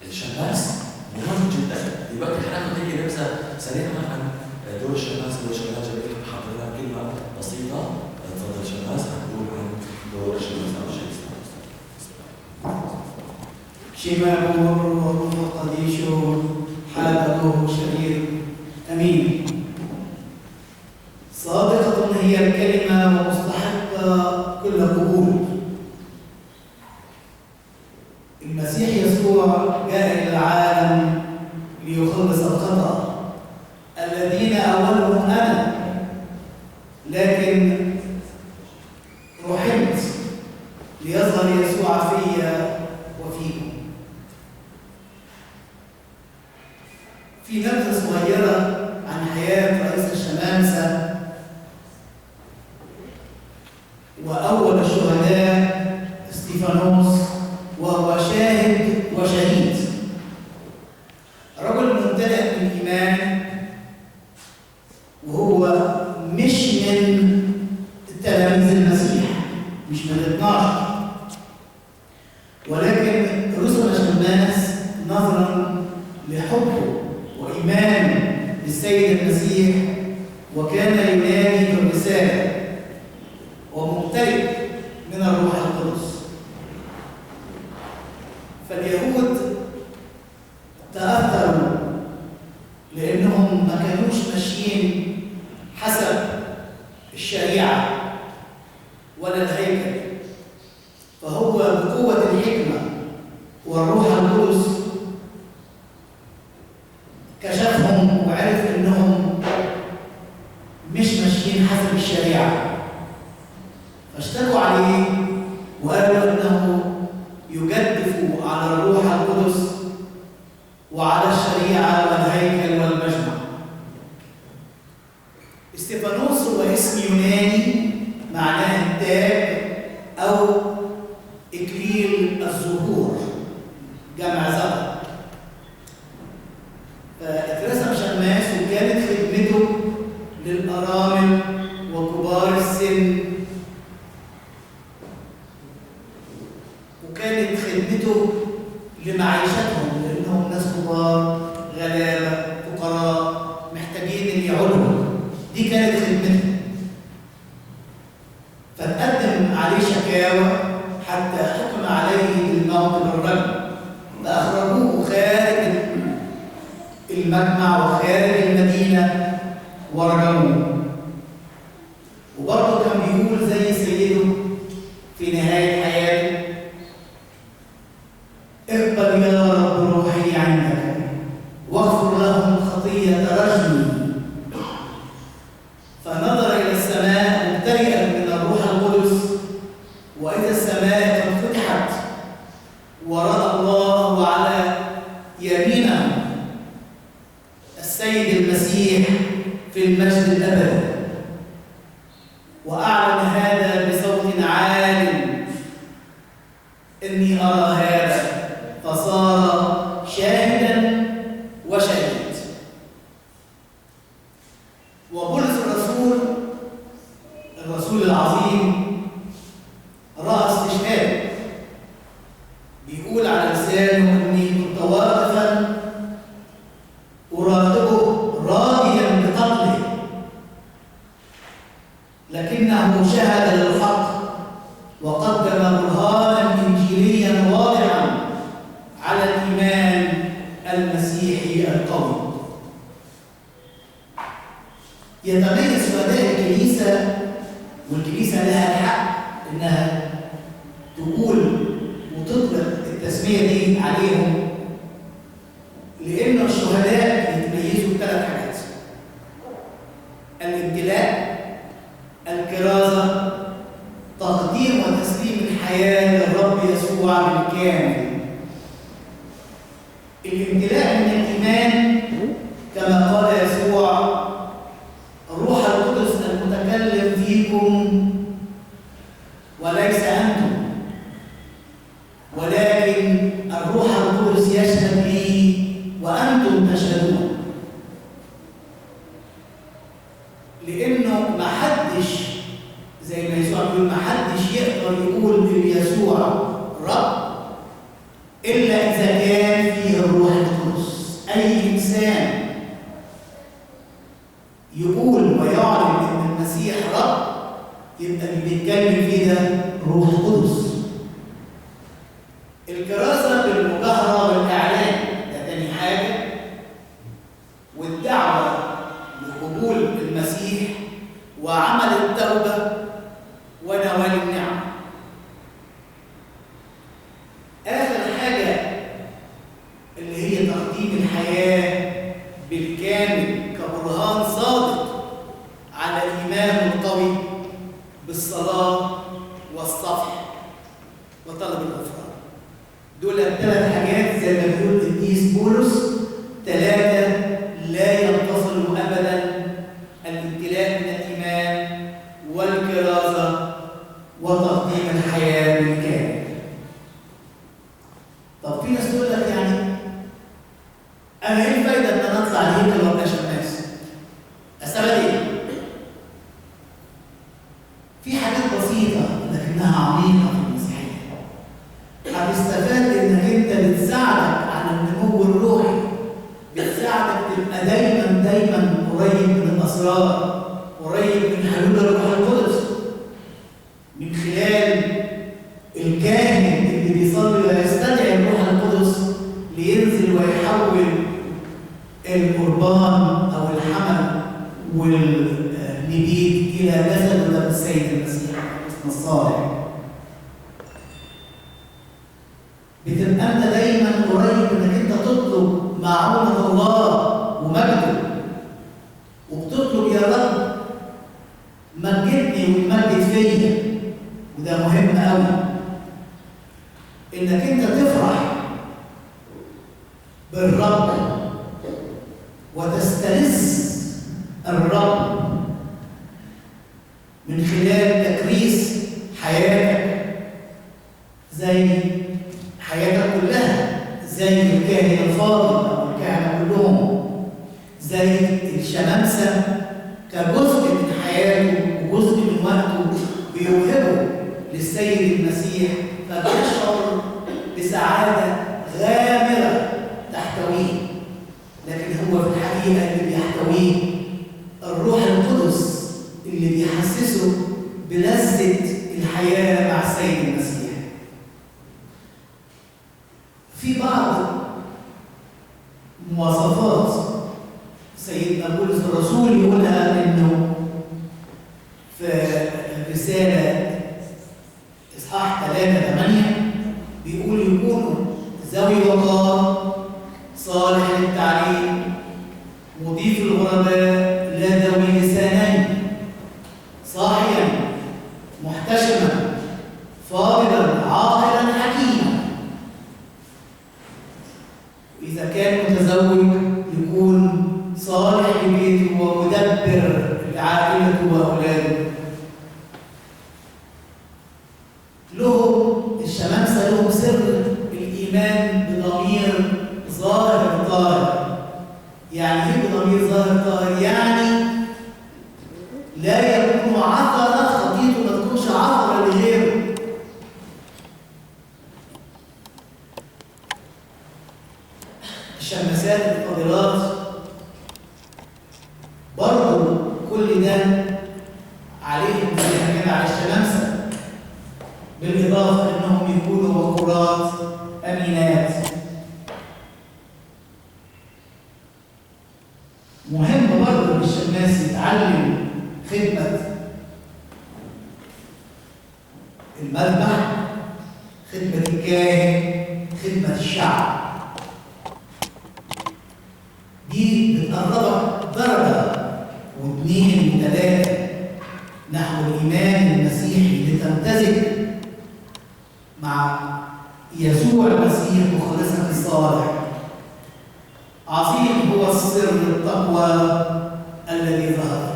الشماس مهم جدا. دلوقتي حناخد هيك نبذه سريعه عن دور الشماس. دور الشماس جميل، بحط لنا كلمه بسيطه. تفضل شماس، هنقول عن دور الشماس او شيء. شمال وروح قديش حاله شرير أمين. صادقة هي الكلمة ومستحقة كل قبول. المسيح يسوع جاء إلى العالم ليخلص الخطأ الذين أولهم أنا، لكن رحمت ليظهر يسوع فيا وفيكم. في نبذة صغيرة عن حياة رئيس الشمامسة وأول الشهداء استيفانوس، وهو شاهد وشهيد، رجل ممتلئ بالإيمان، وهو مش من تلاميذ المسيح، مش من 12، ولكن رسل شماس نظرا لحبه وإيمانه بالسيد المسيح، وكان ينادي بالرسالة وممتلئ من الروح القدس. فاليهود تأثروا لأنهم ما كانوش ماشيين حسب الشريعة ولا الهيكل، فهو بقوة الحكمة والروح القدس كشفهم وعرف انهم مش ماشيين حسب الشريعة، فاشتكوا عليه وقالوا انه يجدف على الروح القدس وعلى الشريعة والهيكل والمجمع. استيفانوس هو اسم يوناني معناه التاج أو إكليل الزهور، جمع زهر. فاترسم شماس وكانت خدمته للأرامل وكبار السن، وكانت خدمته لمعيشتهم لأنهم ناس كبار غلابة فقراء محتاجين اللي يعولهم. دي كانت خدمته. فتقدم عليه شكاوى حتى حكم عليه بالموت بالرجم، فأخرجوه خارج المجمع وخارج المدينة ورجموه. وبرضه كان بيقول زي سيده في نهاية حياته: اقبل يا رب روحي عندك واغفر لهم خطية رجمي. فنظر إلى السماء ممتلئا من الروح القدس، وإذا السماء قد فتحت ورأى الله على يمينه السيد المسيح في المجد الأبدي، وأعلن هذا بصوت عال: إني أرى هذا، فصار شاهدا وشهيد. وبولس الرسول العظيم رأى استشهاد، بيقول على لسانه: إني كنت واقفا أراقبه راضيا بقتله، لكنه شهد للحق وقدم برهانا إنجيليا واضحا على الإيمان المسيحي القوي. يتميز شهداء الكنيسة، والكنيسة لها الحق إنها تقول وتطلق التسمية دي عليهم، لأن الشهداء يتميزوا بثلاث حاجات: الامتلاء، الكرازة، تقديم وتسليم الحياة للرب يسوع بالكامل. الامتلاء من الإيمان كما قال يسوع: الروح القدس المتكلم فيكم وليس أنتم، ولكن الروح القدس يشهد لي وأنتم تشهدون. لأنه ما حدش زي ما يسوع بيقول: ما حدش يقدر يقول ليسوع رب إلا إذا كان فيه الروح القدس. أي إنسان يقول ويعلن إن المسيح رب يبقى اللي بيتكلم فيه ده روح القدس. الكرازة بالمجاهرة والإعلان ده تاني حاجة، والدعوة لقبول المسيح وعمل التوبة ونوال النعم. آخر حاجة اللي هي تقديم الحياة بالكامل كبرهان صادق على الإيمان القوي بالصلاة والصفح وطلب الغفران. دول الثلاث حاجات زي ما بيقول القديس بولس، ثلاثة لا ينفصلوا أبدا: الامتلاء من الإيمان والكرازة وتقديم الحياة بالكامل. طب في ناس تقول لك يعني أنا إيه الفايدة إن أنا أطلع الهيكل وأبقى شماس؟ أستفاد إيه؟ في حاجات بسيطة لكنها عميقة في المسيحية. هتستفاد إنك أنت بتساعدك على النمو الروحي، بتساعدك تبقى دايما قريب من الأسرار، قريب من حلول الروح القدس، من خلال الكاهن اللي بيصلي ويستدعي الروح القدس لينزل ويحول القربان أو الحمل والنبيذ إلى جسد ودم السيد المسيح الصالح. بتبقى أنت دايما قريب إنك أنت تطلب معونة الله ومجده، وبتطلب يا رب مجدني ومجد فيا. وده مهم قوي إنك أنت تفرح بالرب وتستلذ الرب من خلال تكريس حياتك، زي حياتك كلها، زي الكاهن الفاضل أو الكهنة كلهم، زي الشمامسة كجزء من حياته وجزء من وقته بيوهبه للسيد المسيح، فبيشعر بسعادة غامرة تحتويه. لكن هو في الحقيقة اللي بيحتويه الروح القدس اللي بيحسسه بلذة الحياة مع السيد المسيح. في بعض مواصفات سيدنا بولس الرسول يقولها انه في الرسالة إصحاح 3:8 بيقول يكونوا ذوي وقار، صالح للتعليم، مضيف الغرباء، لا ذوي لسانين، صاحيا، محتشما، فاضلا، عاقلا، حكيما. إذا كان متزوج يكون صالح لبيته ومدبر لعائلته وأولاده. لهم الشمامسة لهم سر الإيمان بضمير ظاهر طاهر. يعني إيه بضمير ظاهر طاهر؟ يعني لا يكون عثرة، خطيته ما تكونش عثرة لغيره. الشماسات الفاضلات برضه كل ده عليهم زي ما كان على الشمامسة، بالإضافة أنهم يكونوا وقورات أمينات. مهم برضه إن الشماس يتعلم خدمة المذبح، خدمة الكاهن، خدمة الشعب. دي بتقربك درجة واثنين وثلاثة نحو الإيمان المسيحي لتمتزج مع يسوع المسيح مخلصك الصالح. عظيم هو السر التقوى الذي ظهر